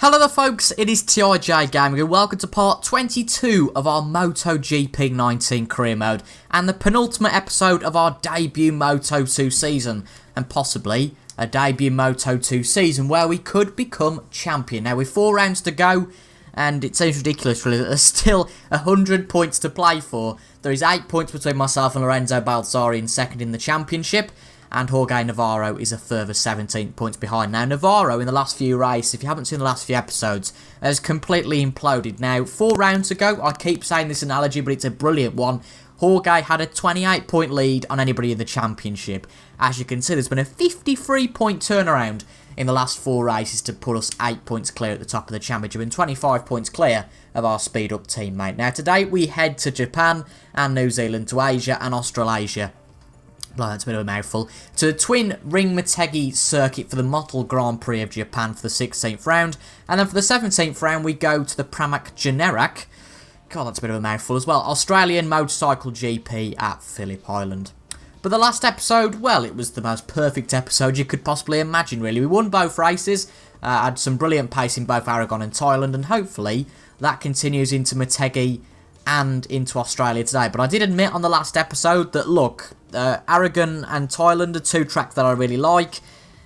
Hello there folks, it is TIJ Gaming and welcome to part 22 of our MotoGP 19 career mode and the penultimate episode of our debut Moto2 season and possibly a debut Moto2 season where we could become champion. Now with 4 rounds to go and it seems ridiculous really that there's still 100 points to play for. There is 8 points between myself and Lorenzo Baldassarri in second in the championship. And Jorge Navarro is a further 17 points behind. Now, Navarro in the last few races, if you haven't seen the last few episodes, has completely imploded. Now, 4 rounds ago, I keep saying this analogy, but it's a brilliant one. Jorge had a 28-point lead on anybody in the championship. As you can see, there's been a 53-point turnaround in the last 4 races to put us 8 points clear at the top of the championship and 25 points clear of our speed-up teammate. Now, today we head to Japan and New Zealand, to Asia and Australasia. Well, that's a bit of a mouthful. To the twin Ring Motegi circuit for the Motul Grand Prix of Japan for the 16th round. And then for the 17th round, we go to the Pramac Generak. God, that's a bit of a mouthful as well. Australian Motorcycle GP at Phillip Island. But the last episode, well, it was the most perfect episode you could possibly imagine, really. We won both races, had some brilliant pace in both Aragon and Thailand, and hopefully that continues into Motegi and into Australia today. But I did admit on the last episode that, look, Aragon and Thailand are 2 tracks that I really like.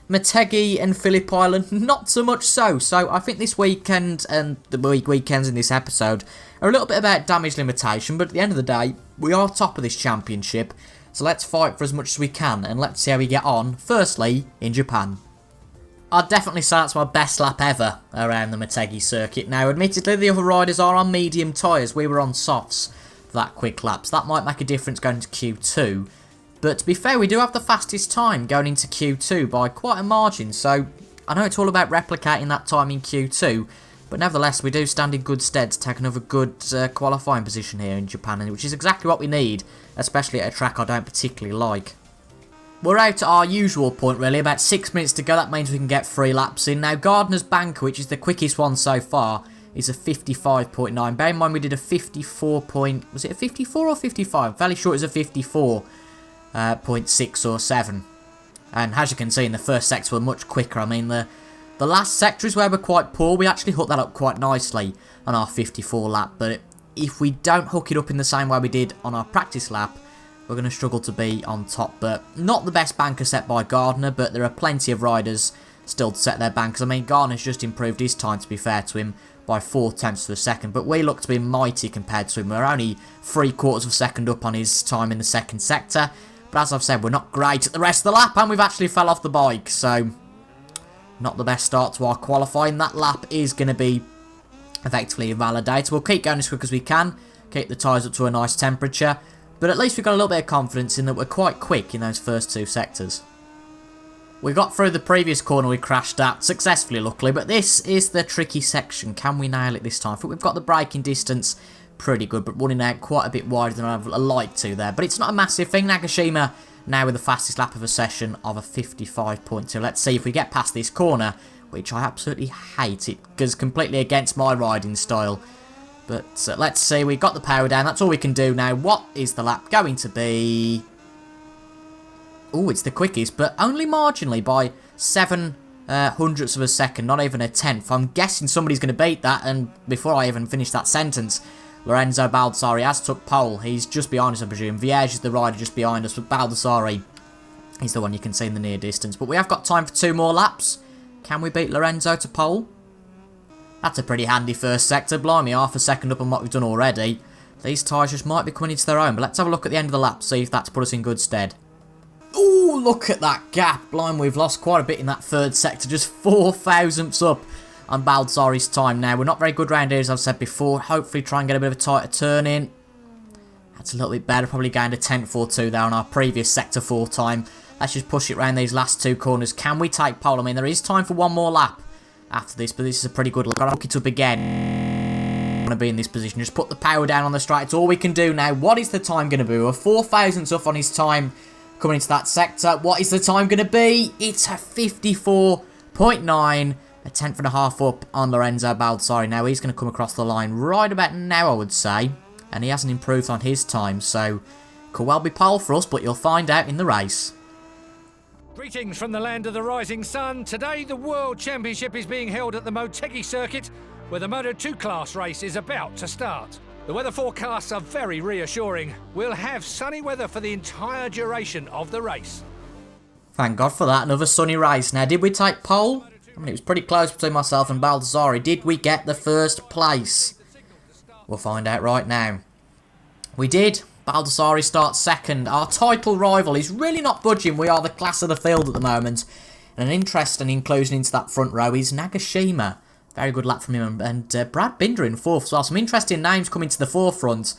Motegi and Phillip Island, not so much so. So I think this weekend and the weekends in this episode are a little bit about damage limitation. But at the end of the day, we are top of this championship. So let's fight for as much as we can. And let's see how we get on, firstly, in Japan. I'd definitely say that's my best lap ever around the Motegi circuit. Now, admittedly, the other riders are on medium tyres. We were on softs for that quick lap. So that might make a difference going into Q2. But to be fair, we do have the fastest time going into Q2 by quite a margin. So I know it's all about replicating that time in Q2. But nevertheless, we do stand in good stead to take another good qualifying position here in Japan, which is exactly what we need, especially at a track I don't particularly like. We're out at our usual point really, about 6 minutes to go. That means we can get 3 laps in. Now Gardner's Banker, which is the quickest one so far, is a 55.9. Bear in mind we did a 54 point, was it a 54 or 55? Fairly sure it's a 54.6 or 7. And as you can see in the first sector we're much quicker. I mean the last sector is where we're quite poor. We actually hooked that up quite nicely on our 54 lap. But if we don't hook it up in the same way we did on our practice lap, we're going to struggle to be on top. But not the best banker set by Gardner, but there are plenty of riders still to set their bankers. I mean, Gardner's just improved his time, to be fair to him, by 4 tenths of a second. But we look to be mighty compared to him. We're only 3/4 of a second up on his time in the second sector. But as I've said, we're not great at the rest of the lap, and we've actually fell off the bike. So, not the best start to our qualifying. That lap is going to be effectively invalidated. We'll keep going as quick as we can, keep the tyres up to a nice temperature. But at least we've got a little bit of confidence in that we're quite quick in those first 2 sectors. We got through the previous corner we crashed at, successfully luckily, but this is the tricky section. Can we nail it this time? I think we've got the braking distance pretty good, but running out quite a bit wider than I'd like to there. But it's not a massive thing. Nagashima now with the fastest lap of a session of a 55.2. Let's see if we get past this corner, which I absolutely hate. It goes completely against my riding style. But let's see, we got the power down, that's all we can do now. What is the lap going to be? Oh, it's the quickest, but only marginally by 7 hundredths of a second, not even a tenth. I'm guessing somebody's going to beat that, and before I even finish that sentence, Lorenzo Baldassarri has took pole. He's just behind us, I presume. Vierge is the rider just behind us, but Baldassarri is the one you can see in the near distance. But we have got time for 2 more laps. Can we beat Lorenzo to pole? That's a pretty handy first sector. Blimey, half a second up on what we've done already. These tyres just might be coming into their own. But let's have a look at the end of the lap, see if that's put us in good stead. Ooh, look at that gap. Blimey, we've lost quite a bit in that 3rd sector. Just 4 thousandths up on Baldassarri's time now. We're not very good round here, as I've said before. Hopefully try and get a bit of a tighter turn in. That's a little bit better. Probably gained a tenth or 2 there on our previous sector 4 time. Let's just push it around these last 2 corners. Can we take pole? I mean, there is time for 1 more lap after this, but this is a pretty good look. I'll hook it up again. I want to be in this position. Just put the power down on the straight. It's all we can do now. What is the time going to be? We're 4 thousandths up on his time coming into that sector. What is the time going to be? It's a 54.9. A tenth and a half up on Lorenzo Baldassarri. Now he's going to come across the line right about now, I would say. And he hasn't improved on his time, so could well be pole for us, but you'll find out in the race. Greetings from the land of the rising sun. Today the World Championship is being held at the MotoGP circuit, where the Moto2 class race is about to start. The weather forecasts are very reassuring. We'll have sunny weather for the entire duration of the race. Thank God for that, another sunny race. Now, did we take pole? I mean, it was pretty close between myself and Baldassarri. Did we get the first place? We'll find out right now. We did. Baldassarri starts second. Our title rival is really not budging. We are the class of the field at the moment. And an interesting inclusion into that front row is Nagashima. Very good lap from him. And Brad Binder in fourth as well. Some interesting names coming to the forefront.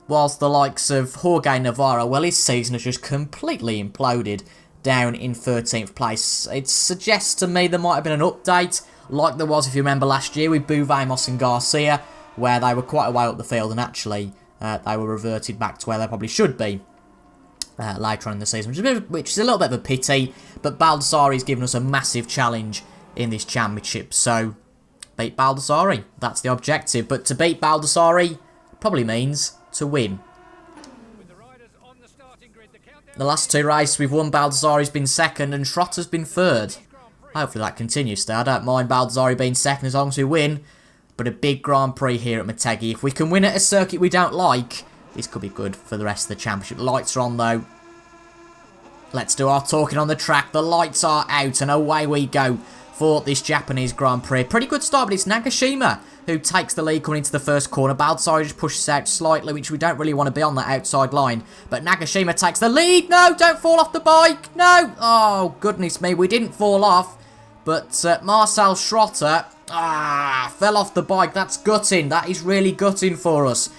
Whilst the likes of Jorge Navarro, well, his season has just completely imploded down in 13th place. It suggests to me there might have been an update, like there was, if you remember, last year with Buvamos and Garcia, where they were quite a way up the field and actually they were reverted back to where they probably should be later on in the season, which is a little bit of a pity. But Baldassarri's given us a massive challenge in this championship, so beat Baldassarri, that's the objective. But to beat Baldassarri probably means to win. The last two races we've won, Baldassarri's been second and Schrotter's been third. Hopefully that continues still. I don't mind Baldassarri being second as long as we win. But a big Grand Prix here at Motegi. If we can win at a circuit we don't like, this could be good for the rest of the championship. The lights are on though. Let's do our talking on the track. The lights are out and away we go for this Japanese Grand Prix. Pretty good start, but it's Nagashima who takes the lead coming into the first corner. Baldassarri just pushes out slightly, which we don't really want to be on that outside line. But Nagashima takes the lead. No, don't fall off the bike. No. Oh, goodness me. We didn't fall off. But Marcel Schrotter fell off the bike. That's gutting. That is really gutting for us.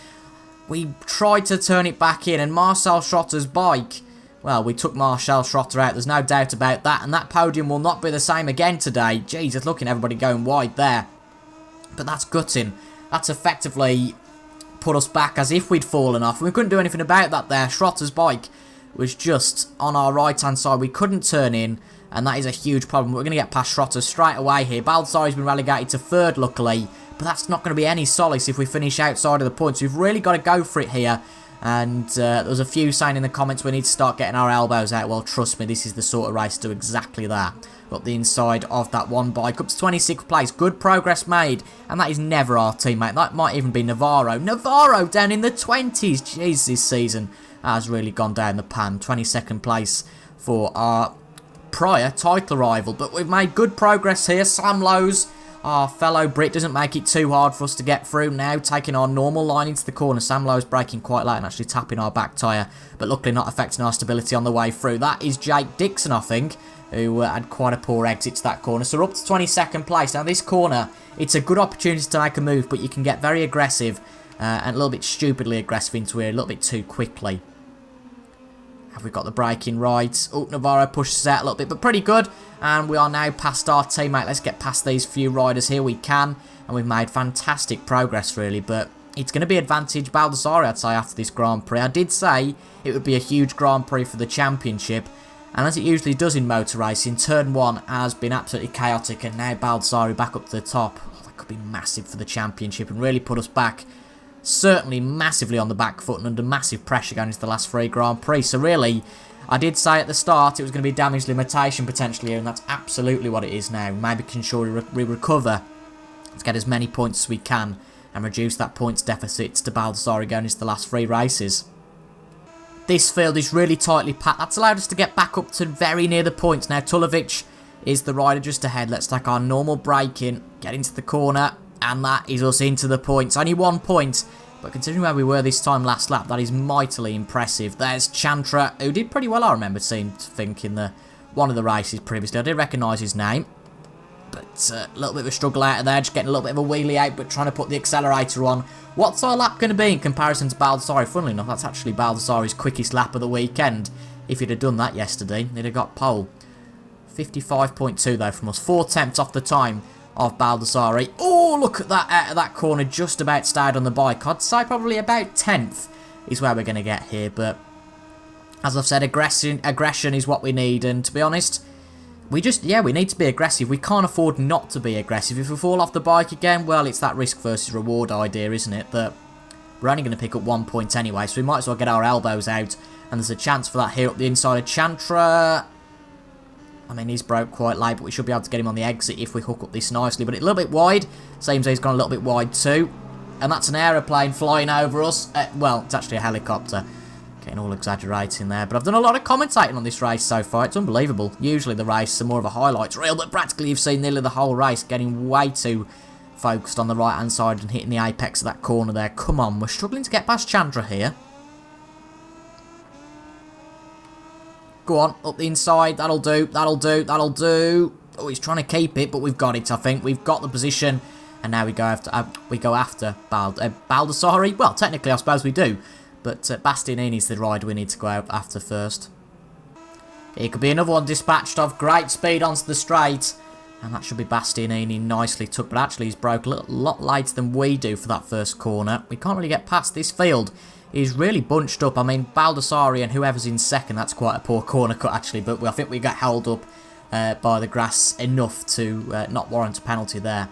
We tried to turn it back in, and Marcel Schrotter's bike, well, we took Marcel Schrotter out. There's no doubt about that. And that podium will not be the same again today. Jesus, looking at everybody going wide there. But that's gutting. That's effectively put us back as if we'd fallen off. We couldn't do anything about that there. Schrotter's bike was just on our right-hand side. We couldn't turn in. And that is a huge problem. We're going to get past Schrotter straight away here. Baldassarri's been relegated to third, luckily. But that's not going to be any solace if we finish outside of the points. We've really got to go for it here. And there was a few saying in the comments we need to start getting our elbows out. Well, trust me, this is the sort of race to do exactly that. Up the inside of that one bike. Up to 26th place. Good progress made. And that is never our teammate. That might even be Navarro. Navarro down in the 20s. Jeez, this season has really gone down the pan. 22nd place for our prior title rival, but we've made good progress here. Sam Lowes, our fellow Brit, doesn't make it too hard for us to get through now, taking our normal line into the corner. Sam Lowes braking quite late and actually tapping our back tyre, but luckily not affecting our stability on the way through. That is Jake Dixon, I think, who had quite a poor exit to that corner. So we're up to 22nd place. Now this corner, it's a good opportunity to make a move, but you can get very aggressive and a little bit stupidly aggressive into here, a little bit too quickly. Have we got the braking right? Oh, Navarro pushes us out a little bit, but pretty good. And we are now past our teammate. Let's get past these few riders here. We can. And we've made fantastic progress, really. But it's going to be advantage Baldassarri, I'd say, after this Grand Prix. I did say it would be a huge Grand Prix for the championship. And as it usually does in motor racing, turn one has been absolutely chaotic. And now Baldassarri back up to the top. Oh, that could be massive for the championship and really put us back. Certainly massively on the back foot and under massive pressure going into the last three Grand Prix. So really, I did say at the start it was going to be damage limitation potentially here, and that's absolutely what it is now. Maybe can sure we recover to get as many points as we can and reduce that points deficit to Baldassarri going into the last three races. This field is really tightly packed. That's allowed us to get back up to very near the points. Now Tulovic is the rider just ahead. Let's take our normal brake in, get into the corner. And that is us into the points. Only 1 point. But considering where we were this time last lap, that is mightily impressive. There's Chantra, who did pretty well, I remember think, in one of the races previously. I did recognise his name. But a little bit of a struggle out of there. Just getting a little bit of a wheelie out, but trying to put the accelerator on. What's our lap going to be in comparison to Baldassarri? Funnily enough, that's actually Baldassarri's quickest lap of the weekend. If he'd have done that yesterday, he'd have got pole. 55.2 though from us. 4 tenths off the time of Baldassarri. Oh, look at that out of that corner, just about stayed on the bike. I'd say probably about 10th is where we're going to get here, but as I've said, aggression is what we need, and to be honest, we need to be aggressive. We can't afford not to be aggressive. If we fall off the bike again, well, it's that risk versus reward idea, isn't it? But we're only going to pick up 1 point anyway, so we might as well get our elbows out, and there's a chance for that here up the inside of Chantra. I mean, he's broke quite late, but we should be able to get him on the exit if we hook up this nicely. But it's a little bit wide. Seems he's gone a little bit wide too. And that's an aeroplane flying over us. Well, it's actually a helicopter. Getting all exaggerating there. But I've done a lot of commentating on this race so far. It's unbelievable. Usually the race are more of a highlights reel, but practically you've seen nearly the whole race. Getting way too focused on the right-hand side and hitting the apex of that corner there. Come on, we're struggling to get past Chandra here. Go on, up the inside. That'll do, that'll do, that'll do. Oh, he's trying to keep it, but we've got it, I think. We've got the position. And now we go after Baldassarri. Well, technically, I suppose we do. But Bastianini's the rider we need to go out after first. Here could be another one dispatched off. Great speed onto the straight. And that should be Bastianini nicely took. But actually, he's broke a lot later than we do for that first corner. We can't really get past this field. He's really bunched up. I mean, Baldassarri and whoever's in second, that's quite a poor corner cut, actually. But I think we got held up by the grass enough to not warrant a penalty there.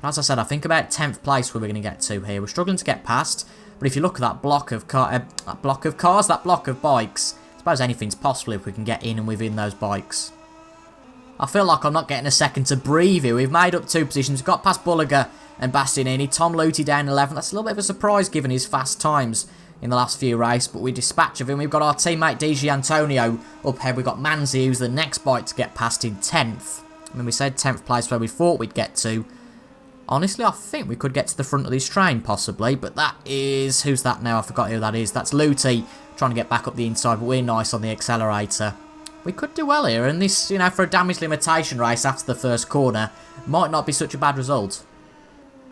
But as I said, I think about 10th place where we're going to get to here. We're struggling to get past. But if you look at that block of cars, that block of bikes, I suppose anything's possible if we can get in and within those bikes. I feel like I'm not getting a second to breathe here. We've made up 2 positions. We've got past Bulliger and Bastianini. Tom Luthi down 11th. That's a little bit of a surprise given his fast times in the last few races, but we dispatch of him. We've got our teammate DG Antonio up ahead. We've got Manzi, who's the next bike to get past in 10th. I mean, we said 10th place where we thought we'd get to. Honestly, I think we could get to the front of this train, possibly, but that is... Who's that now? I forgot who that is. That's Luthi trying to get back up the inside, but we're nice on the accelerator. We could do well here, and this, you know, for a damage limitation race after the first corner, might not be such a bad result.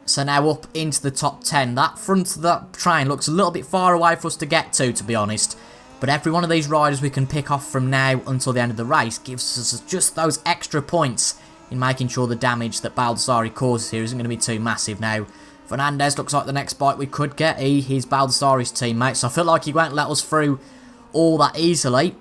So now up into the top 10. That front of that train looks a little bit far away for us to get to be honest. But every one of these riders we can pick off from now until the end of the race gives us just those extra points in making sure the damage that Baldassarri causes here isn't going to be too massive now. Fernandez looks like the next bike we could get. He's Baldassarri's teammate, so I feel like he won't let us through all that easily.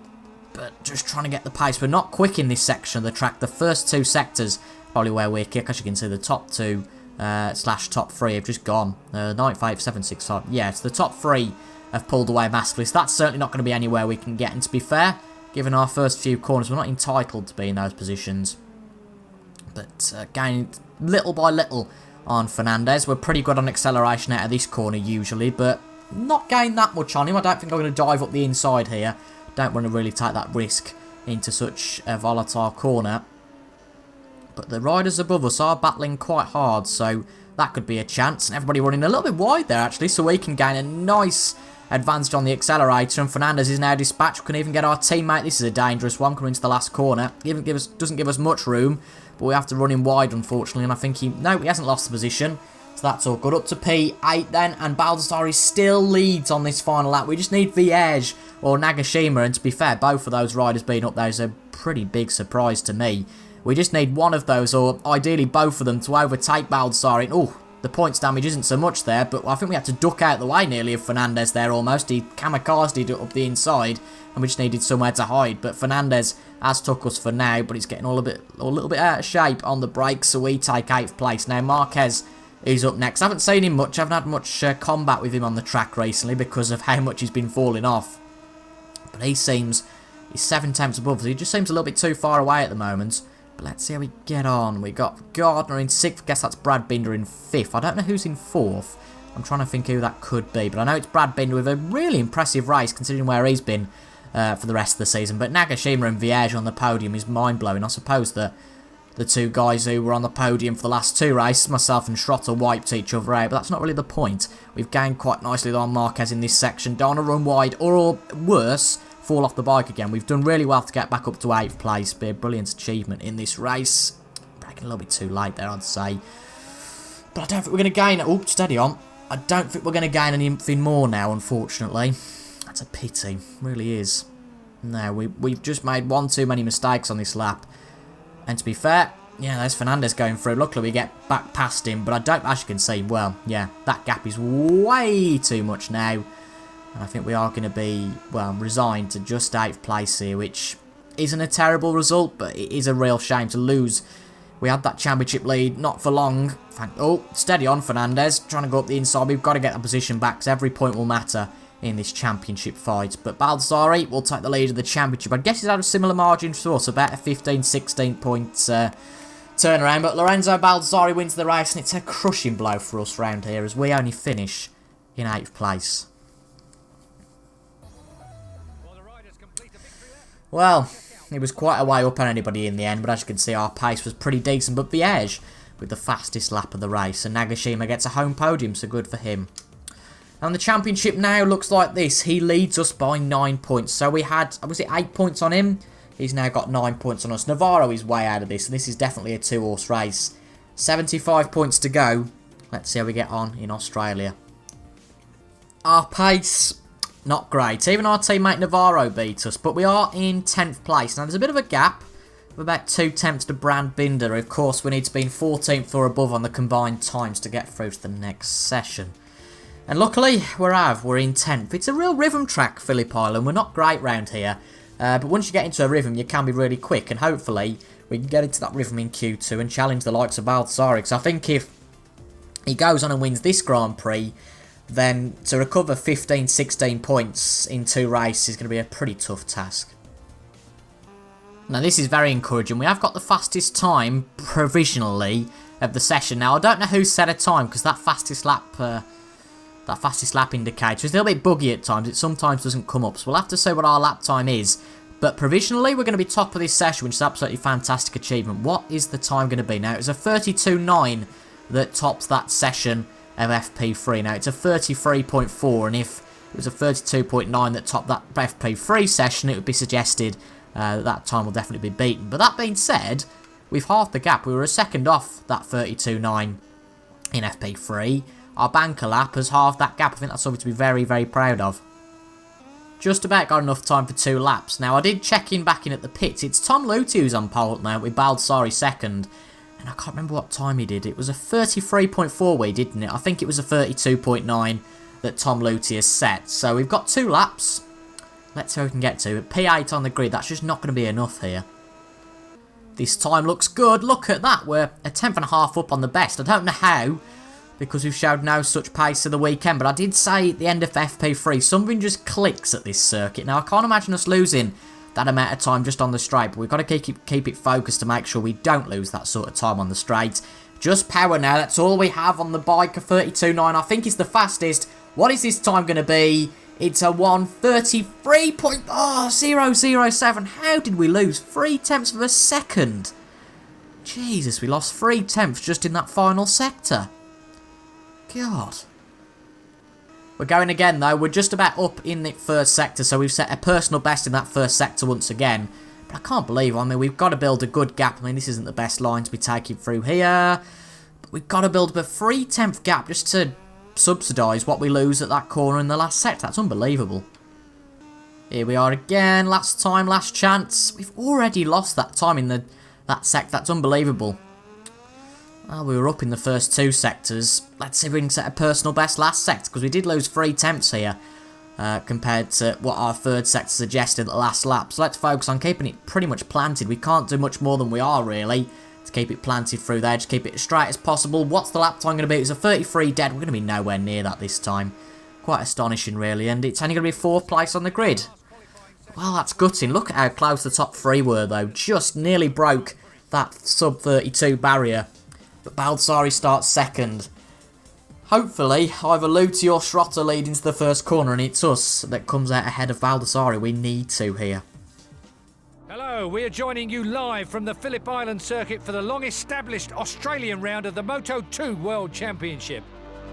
But just trying to get the pace. We're not quick in this section of the track. The first 2 sectors, probably where we're quick. As you can see, the top 2 slash top 3 have just gone. 9, 5, 7, 6, 5. Yeah, it's the top 3 have pulled away massively. So that's certainly not going to be anywhere we can get. And to be fair, given our first few corners, we're not entitled to be in those positions. But gaining little by little on Fernandez. We're pretty good on acceleration out of this corner usually, but not gained that much on him. I don't think I'm going to dive up the inside here. Don't want to really take that risk into such a volatile corner. But the riders above us are battling quite hard, so that could be a chance. And everybody running a little bit wide there, actually, so we can gain a nice advantage on the accelerator. And Fernandez is now dispatched. We can even get our teammate. This is a dangerous one coming into the last corner. Doesn't give us much room, but we have to run him wide, unfortunately. And I think he hasn't lost the position. So that's all good. Up to P8 then, and Baldassarri still leads on this final lap. We just need Viege or Nagashima, and to be fair, both of those riders being up there is a pretty big surprise to me. We just need one of those, or ideally both of them, to overtake Baldassarri. Oh, the points damage isn't so much there, but I think we had to duck out the way nearly of Fernandez there almost. He kamikazed up the inside, and we just needed somewhere to hide. But Fernandez has took us for now, but he's getting a little bit out of shape on the brakes, so we take 8th place. Now Marquez is up next. I haven't seen him much. I haven't had much combat with him on the track recently because of how much he's been falling off. But he's 7 tenths above us. He just seems a little bit too far away at the moment. But let's see how we get on. We got Gardner in 6th. I guess that's Brad Binder in 5th. I don't know who's in 4th. I'm trying to think who that could be. But I know it's Brad Binder with a really impressive race considering where he's been for the rest of the season. But Nagashima and Viege on the podium is mind-blowing. I suppose that the 2 guys who were on the podium for the last 2 races, myself and Schrotter, wiped each other out, but that's not really the point. We've gained quite nicely on Marquez in this section. Don't want to run wide, or worse, fall off the bike again. We've done really well to get back up to 8th place. Be a brilliant achievement in this race. Braking a little bit too late there, I'd say. But I don't think we're going to gain... Oh, steady on. I don't think we're going to gain anything more now, unfortunately. That's a pity. Really is. No, we've just made 1 too many mistakes on this lap. And to be fair, yeah, there's Fernandez going through. Luckily, we get back past him. But I don't, as you can see, well, yeah, that gap is way too much now. And I think we are going to be, well, resigned to just 8th place here, which isn't a terrible result, but it is a real shame to lose. We had that championship lead, not for long. Oh, steady on, Fernandez, trying to go up the inside. We've got to get that position back, because every point will matter in this championship fight. But Baldassarri will take the lead of the championship. I guess he's had a similar margin to us, about a 15-16 points turnaround. But Lorenzo Baldassarri wins the race, and it's a crushing blow for us round here as we only finish in 8th place. Well, it was quite a way up on anybody in the end, but as you can see, our pace was pretty decent. But Viege with the fastest lap of the race, and Nagashima gets a home podium, so good for him. And the championship now looks like this. He leads us by 9 points. So we had, was it 8 points on him? He's now got 9 points on us. Navarro is way out of this, and this is definitely a 2-horse race. 75 points to go. Let's see how we get on in Australia. Our pace, not great. Even our teammate Navarro beat us, but we are in 10th place. Now there's a bit of a gap of about 2 tenths to Brand Binder. Of course, we need to be in 14th or above on the combined times to get through to the next session. And luckily, we're in 10th. It's a real rhythm track, Phillip Island. We're not great round here. But once you get into a rhythm, you can be really quick. And hopefully, we can get into that rhythm in Q2 and challenge the likes of Baldassarri. Because I think if he goes on and wins this Grand Prix, then to recover 15-16 points in 2 races is going to be a pretty tough task. Now this is very encouraging. We have got the fastest time, provisionally, of the session. Now I don't know who set a time, because that fastest lap indicator is a little bit buggy at times. It sometimes doesn't come up, so we'll have to see what our lap time is. But provisionally, we're going to be top of this session, which is absolutely fantastic achievement. What is the time going to be? Now, it was a 32.9 that tops that session of FP3. Now, it's a 33.4, and if it was a 32.9 that topped that FP3 session, it would be suggested that time will definitely be beaten. But that being said, we've halved the gap. We were a second off that 32.9 in FP3. Our banker lap has halved that gap. I think that's something to be very, very proud of. Just about got enough time for 2 laps. Now, I did check in back in at the pits. It's Tom Luthi who's on pole now with Baldassarri second. And I can't remember what time he did. It was a 33.4 we didn't it? I think it was a 32.9 that Tom Luthi has set. So we've got 2 laps. Let's see how we can get to. P8 on the grid, that's just not going to be enough here. This time looks good. Look at that. We're a 10th and a half up on the best. I don't know how, because we've showed no such pace of the weekend. But I did say at the end of FP3, something just clicks at this circuit. Now, I can't imagine us losing that amount of time just on the straight. But we've got to keep it focused to make sure we don't lose that sort of time on the straight. Just power now. That's all we have on the bike. A 32.9. I think is the fastest. What is this time going to be? It's a 1:33.007. How did we lose 3 tenths of a second? Jesus, we lost 3 tenths just in that final sector. God. We're going again though. We're just about up in the first sector, so we've set a personal best in that first sector once again. But I can't believe, I mean, we've got to build a good gap. I mean, this isn't the best line to be taking through here. But we've got to build up a 3 tenth gap just to subsidise what we lose at that corner in the last sector. That's unbelievable. Here we are again. Last time, last chance. We've already lost that time in that sector. That's unbelievable. Well, we were up in the first 2 sectors. Let's see if we can set a personal best last sector, because we did lose 3 tenths here compared to what our third sector suggested at the last lap. So let's focus on keeping it pretty much planted. We can't do much more than we are, really, to keep it planted through there. Just keep it as straight as possible. What's the lap time going to be? It's a 33 dead. We're going to be nowhere near that this time. Quite astonishing, really. And it's only going to be 4th place on the grid. Well, that's gutting. Look at how close the top 3 were, though. Just nearly broke that sub-32 barrier. But Baldassarri starts second. Hopefully, either Luthi or Schrotter lead into the first corner, and it's us that comes out ahead of Baldassarri. We need to here. Hello, we are joining you live from the Phillip Island circuit for the long-established Australian round of the Moto2 World Championship.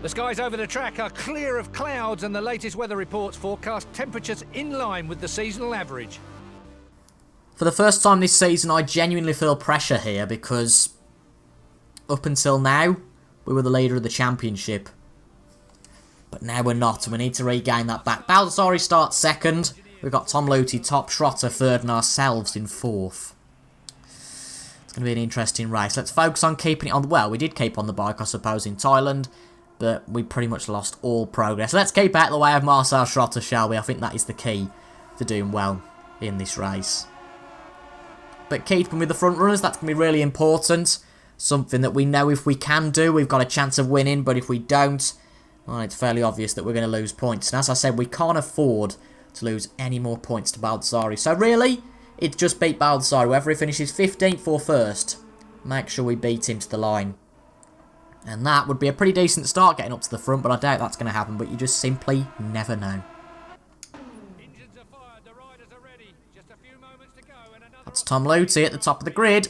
The skies over the track are clear of clouds, and the latest weather reports forecast temperatures in line with the seasonal average. For the first time this season, I genuinely feel pressure here, because up until now, we were the leader of the championship. But now we're not, and we need to regain that back. Baldassarri starts second. We've got Tom Luthi top, Schrotter third, and ourselves in 4th. It's going to be an interesting race. Let's focus on keeping it on. Well, we did keep on the bike, I suppose, in Thailand, but we pretty much lost all progress. Let's keep out of the way of Marcel Schrotter, shall we? I think that is the key to doing well in this race. But keeping with the front runners, that's going to be really important. Something that we know if we can do, we've got a chance of winning, but if we don't, Well, it's fairly obvious that we're going to lose points. And as I said, we can't afford to lose any more points to Baldassarri. So really, it's just beat Baldassarri. Whether he finishes 15th or 1st, make sure we beat him to the line. And that would be a pretty decent start getting up to the front, but I doubt that's going to happen. But you just simply never know. That's Tom Luthi at the top of the grid.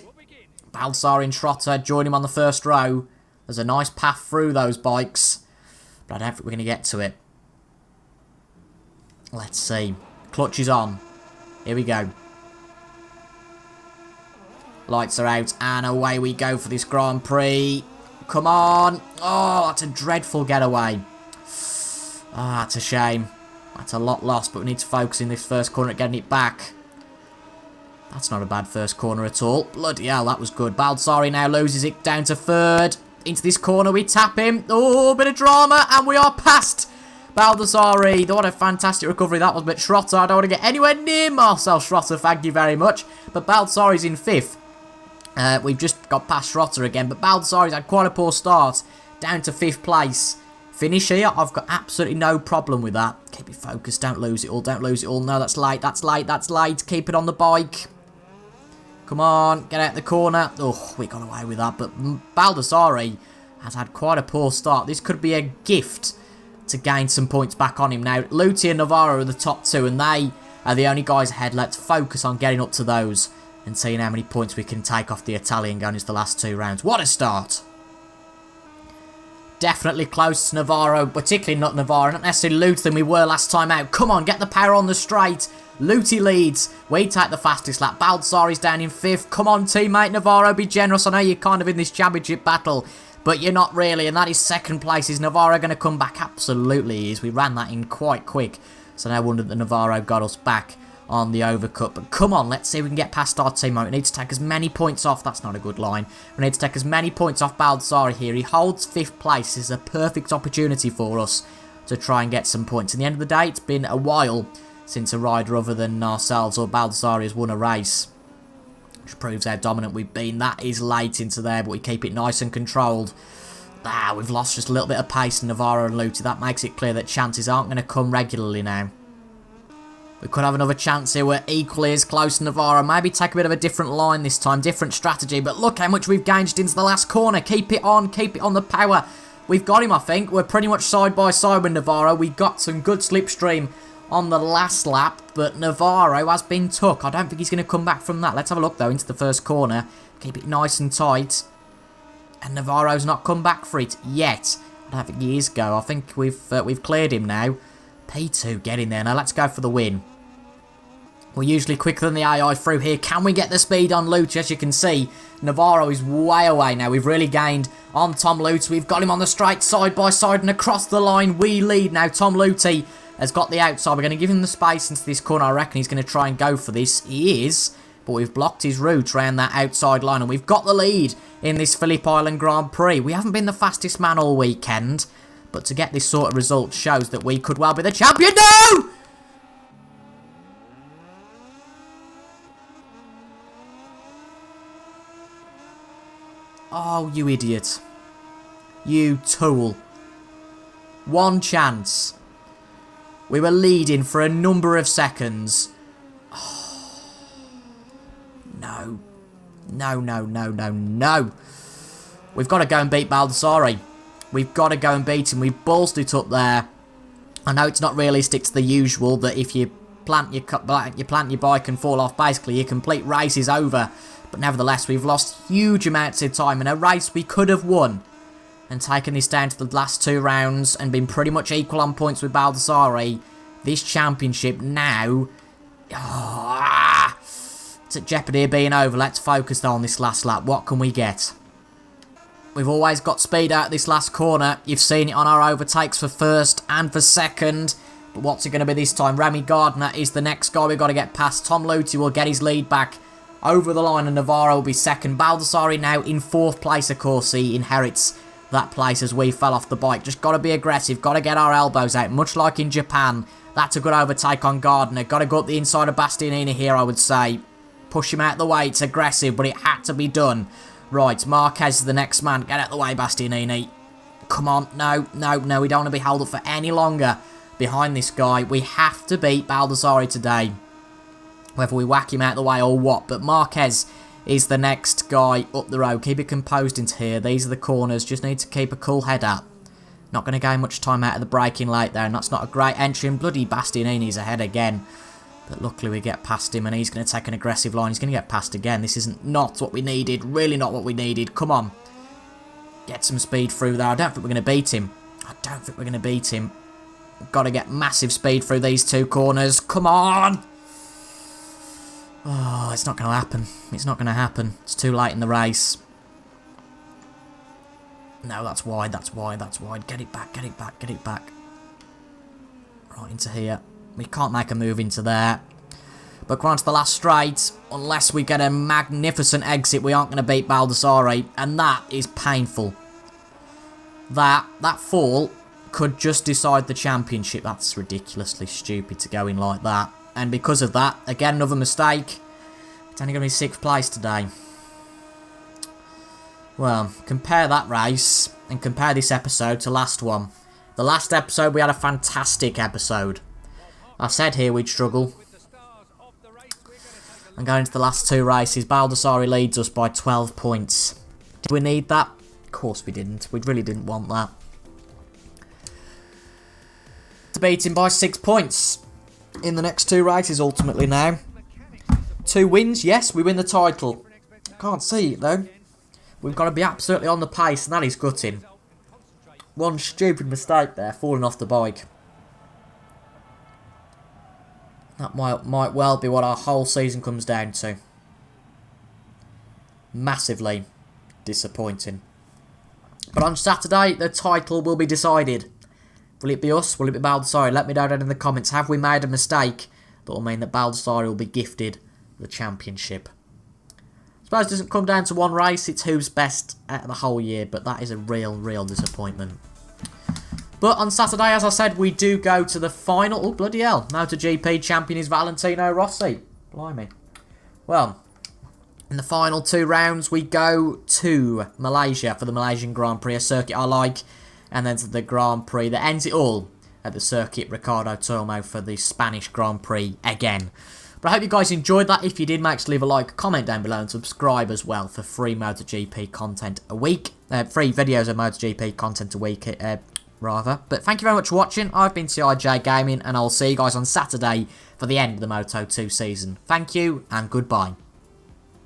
Baldassarri and Trotter join him on the first row. There's a nice path through those bikes, but I don't think we're going to get to it. Let's see. Clutch is on. Here we go. Lights are out, and away we go for this Grand Prix. Come on. Oh, that's a dreadful getaway. Ah, that's a shame. That's a lot lost, but we need to focus in this first corner at getting it back. That's not a bad first corner at all. Bloody hell, that was good. Baldassarri now loses it down to 3rd. Into this corner, we tap him. Oh, bit of drama, and we are past Baldassarri. What a fantastic recovery that was. But Schrotter, I don't want to get anywhere near Marcel Schrotter, thank you very much. But Baldassarri's in 5th. We've just got past Schrotter again. But Baldassarri's had quite a poor start. Down to 5th place. Finish here, I've got absolutely no problem with that. Keep it focused, don't lose it all, don't lose it all. No, that's light, that's light, that's light. Keep it on the bike. Come on, get out the corner. Oh, we got away with that. But Baldassarri has had quite a poor start. This could be a gift to gain some points back on him. Now, Luthi and Navarro are the top 2, and they are the only guys ahead. Let's focus on getting up to those and seeing how many points we can take off the Italian going into the last 2 rounds. What a start! Definitely close to Navarro, particularly not Navarro, not necessarily Luthi than we were last time out. Come on, get the power on the straight. Luthi leads. We take the fastest lap. Baldassarri's down in 5th. Come on, teammate Navarro, be generous. I know you're kind of in this championship battle, but you're not really, and that is 2nd place. Is Navarro going to come back? Absolutely he is. We ran that in quite quick, so no wonder that Navarro got us back on the overcut. But come on, let's see if we can get past our teammate. We need to take as many points off. That's not a good line. We need to take as many points off Baldassarri here. He holds 5th place. This is a perfect opportunity for us to try and get some points. At the end of the day, it's been a while since a rider other than ourselves or Baldassarri has won a race, which proves how dominant we've been. That is late into there, but we keep it nice and controlled. We've lost just a little bit of pace in Navarro and Luthi. That makes it clear that chances aren't going to come regularly now. We could have another chance here. We're equally as close to Navarro. Maybe take a bit of a different line this time, different strategy. But look how much we've gauged into the last corner. Keep it on the power. We've got him, I think. We're pretty much side by side with Navarro. We got some good slipstream on the last lap, but Navarro has been took. I don't think he's going to come back from that. Let's have a look, though, into the first corner. Keep it nice and tight. And Navarro's not come back for it yet. I don't think he is go. I think we've cleared him now. P2, get in there. Now let's go for the win. We're usually quicker than the AI through here. Can we get the speed on Luthi? As you can see, Navarro is way away now. We've really gained on Tom Luthi. We've got him on the straight side by side and across the line. We lead now. Tom Luthi has got the outside. We're going to give him the space into this corner. I reckon he's going to try and go for this. He is, but we've blocked his route around that outside line, and we've got the lead in this Phillip Island Grand Prix. We haven't been the fastest man all weekend, but to get this sort of result shows that we could well be the champion. No! Oh, you idiot. You tool. One chance. We were leading for a number of seconds. Oh. No. No, no, no, no, no. We've got to go and beat Baldassarri. We've got to go and beat him. We've ballsed it up there. I know it's not realistic to the usual that if you plant your bike and fall off, basically your complete race is over. But nevertheless, we've lost huge amounts of time in a race we could have won and taken this down to the last 2 rounds and been pretty much equal on points with Baldassarri. This championship now, it's at jeopardy of being over. Let's focus though on this last lap. What can we get? We've always got speed out this last corner. You've seen it on our overtakes for first and for second. But what's it going to be this time? Remy Gardner is the next guy we've got to get past. Tom Luthi will get his lead back over the line, and Navarro will be second. Baldassarri now in 4th place, of course. He inherits that place as we fell off the bike. Just got to be aggressive. Got to get our elbows out, much like in Japan. That's a good overtake on Gardner. Got to go up the inside of Bastianini here, I would say. Push him out of the way. It's aggressive, but it had to be done. Right, Marquez is the next man. Get out of the way, Bastianini. come on. No, no, no. We don't want to be held up for any longer behind this guy. We have to beat Baldassarre today. Whether we whack him out of the way or what. But Marquez is the next guy up the road. Keep it composed into here. These are the corners. Just need to keep a cool head up. Not going to gain much time out of the braking late there. And that's not a great entry. And bloody Bastianini's ahead again. But luckily we get past him. And he's going to take an aggressive line. He's going to get past again. This isn't not what we needed. Really not what we needed. Come on. Get some speed through there. I don't think we're going to beat him. I don't think we're going to beat him. Got to get massive speed through these two corners. Come on. Oh, it's not going to happen. It's not going to happen. It's too late in the race. No, that's wide. That's wide. That's wide. Get it back. Get it back. Get it back. Right into here. We can't make a move into there. But come on to the last straight. Unless we get a magnificent exit, we aren't going to beat Baldassarre. And that is painful. That fall could just decide the championship. That's ridiculously stupid to go in like that. And because of that, again, another mistake. It's only going to be 6th place today. Well, compare that race and compare this episode to last one. The last episode, we had a fantastic episode. I said here we'd struggle. And going to the last two races, Baldassarre leads us by 12 points. Did we need that? Of course we didn't. We really didn't want that. To beat him by 6 points in the next two races ultimately now. 2 wins, yes, we win the title. Can't see it though. We've got to be absolutely on the pace, and that is gutting. One stupid mistake there, falling off the bike. That might well be what our whole season comes down to. Massively disappointing. But on Saturday, the title will be decided. Will it be us? Will it be Baldassarre? Let me know down in the comments. Have we made a mistake that will mean that Baldassarre will be gifted the championship? I suppose it doesn't come down to one race. It's who's best out of the whole year. But that is a real disappointment. But on Saturday, as I said, we do go to the final. Oh, bloody hell. MotoGP champion is Valentino Rossi. Blimey. Well, in the final 2 rounds, we go to Malaysia for the Malaysian Grand Prix, a circuit I like. And then to the Grand Prix that ends it all at the circuit Ricardo Tormo for the Spanish Grand Prix again. But I hope you guys enjoyed that. If you did, make sure to leave a like, comment down below, and subscribe as well for free MotoGP content a week. Free videos of MotoGP content a week, rather. But thank you very much for watching. I've been CIJ Gaming, and I'll see you guys on Saturday for the end of the Moto2 season. Thank you, and goodbye.